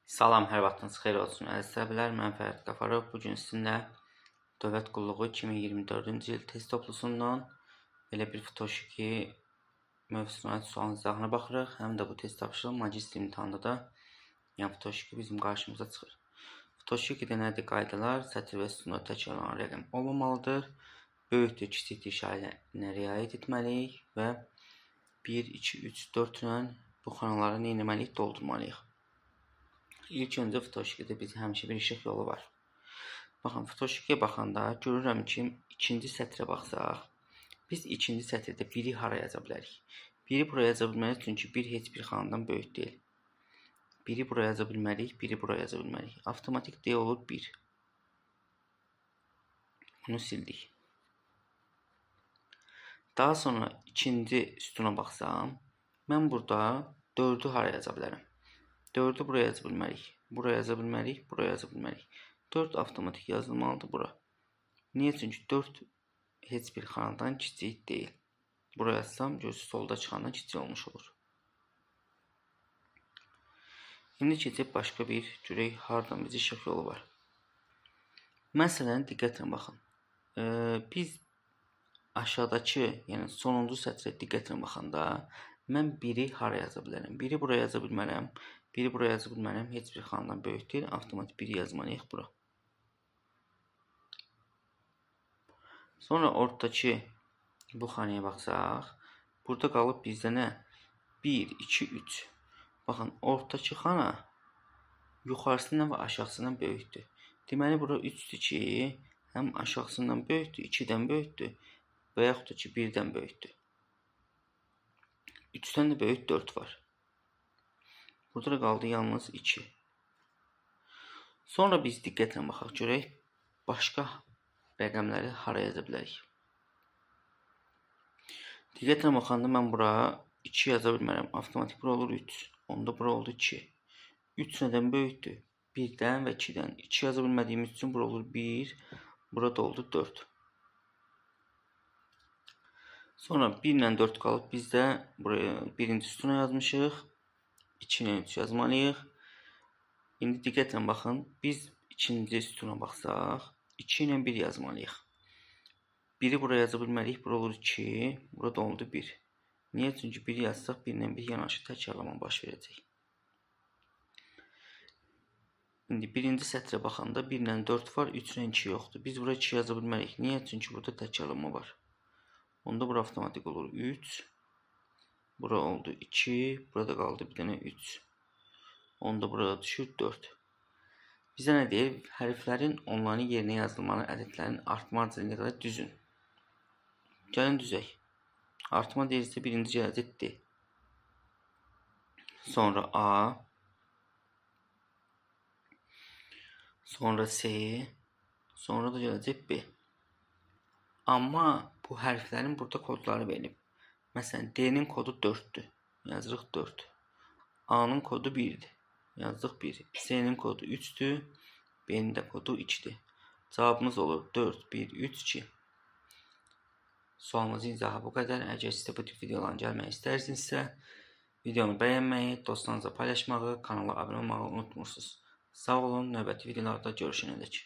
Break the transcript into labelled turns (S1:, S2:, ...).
S1: Salam, hər vaxtınız xeyir olsun. Əziz təbələr, mən Fərid Qafarov. Bugün sizinlə Dövlət Qulluğu 2024-cü il test toplusundan belə bir Futoşiki mövzusuna aid sualın izahına baxırıq. Həm də bu test tapşırıq magistr imtahanında da Futoşiki bizim qarşımıza çıxır. Futoşikidə nədir qaydalar? Sətr və sütunda təkrarlanan rəqəm olmamalıdır. Böyükdür, kiçikdir işarələrinə riayət etməliyik və 1, 2, 3, 4 ilə bu xanaları nə etməliyik? Doldurmalıyıq. İlk öncə Futoşikidə bizim həmişə bir işıq yolu var. Baxın, Futoşikiyə baxanda görürəm ki, ikinci sətrə baxsaq, biz ikinci sətirdə biri hara yaza bilərik? Biri buraya yaza bilməliyik, çünki bir heç bir xanadan böyük deyil. Biri buraya yaza bilməliyik, biri buraya yaza bilməliyik. Avtomatik D olur 1. Bunu sildik. Daha sonra ikinci sütuna baxsam, mən burada 4'ü hara yaza bilərəm? 4'ü buraya yaza bilməliyik. Buraya yaza bilməliyik, buraya yaza bilməliyik. 4 avtomatik yazılmalıdır bura. Niyə? Çünki 4 heç bir xanadan kiçik deyil. Buraya yazsam, gözü solda çıxandan kiçik olmuş olur. İndi keçib başqa bir görək hardan bizə işıq yolu var. Məsələn, diqqətlə baxın. Biz aşağıdakı, yəni sonuncu sətrə diqqətlə baxanda mən biri hara yaza bilərəm? Biri buraya yaza bilmərəm, biri buraya yaza bilmərəm. Heç bir xanadan böyük deyil. Avtomatik biri yazmalıyıq bura. Sonra ortadakı bu xanaya baxsaq, burada qalıb bizdə nə? 1, 2, 3. Baxın, ortadakı xana yuxarısından və aşağısından böyükdür. Deməli, bura 3'dür ki, həm aşağısından böyükdür, 2'dən böyükdür və yaxud da ki, 1'dən böyükdür. 3'dən də böyük 4 var. Burada da qaldı yalnız 2. Sonra biz diqqətlə baxaq, görək başqa rəqəmləri hara yaza bilərik. Diqqətlə baxanda mən bura 2 yaza bilmərəm. Avtomatik bura olur 3. Onda bura oldu 2. 3 nədən böyükdür? 1'dən və 2'dən. 2 yaza bilmədiyimiz üçün bura olur 1. Burada oldu 4. Sonra 1 ilə 4 qalıb biz də buraya birinci sütuna yazmışıq. 2 ilə 3 yazmalıyıq. İndi diqqətlə baxın. Biz ikinci sütuna baxsaq 2 ilə 1 yazmalıyıq. 1'i buraya yaza bilməliyik. Bura olur 2. Burada oldu 1. Niyə? Çünki 1'i yazsaq 1 ilə 1 yanaşı təkrarlama baş verəcək. İndi birinci sətrə baxanda 1 ilə 4 var, 3 ilə 2 yoxdur. Biz buraya 2 yaza bilmərik. Niyə? Çünki burada təkrarlama var. Onda bura avtomatik olur 3. Bura oldu 2. Burada qaldı bir dənə 3. Onda burada düşür 4. Bizə nə deyir? Hərflərin onların yerinə yazılmalı ədədlərin artma ardıcıllığı qədər düzün. Gəlin düzək. Artma deyirsə birinci ədəd D. Sonra A. Sonra C. Sonra da gələcək B. Amma bu hərflərin burada kodları verilib. Məsələn, D'nin kodu 4'dür. Yazırıq 4. A'nın kodu 1'dir. Yazdıq 1. C'nin kodu 3'dür. B'nin də kodu 2'dir. Cavabımız olur 4, 1, 3, 2. Sualımızın izahı bu qədər. Əgər sizə bu tip videoların gəlmək istərsinizsə, videonu bəyənməyi, dostlarınızla paylaşmağı, kanala abunə olmağı unutmursunuz. Sağ olun, növbəti videolarda görüşənədək.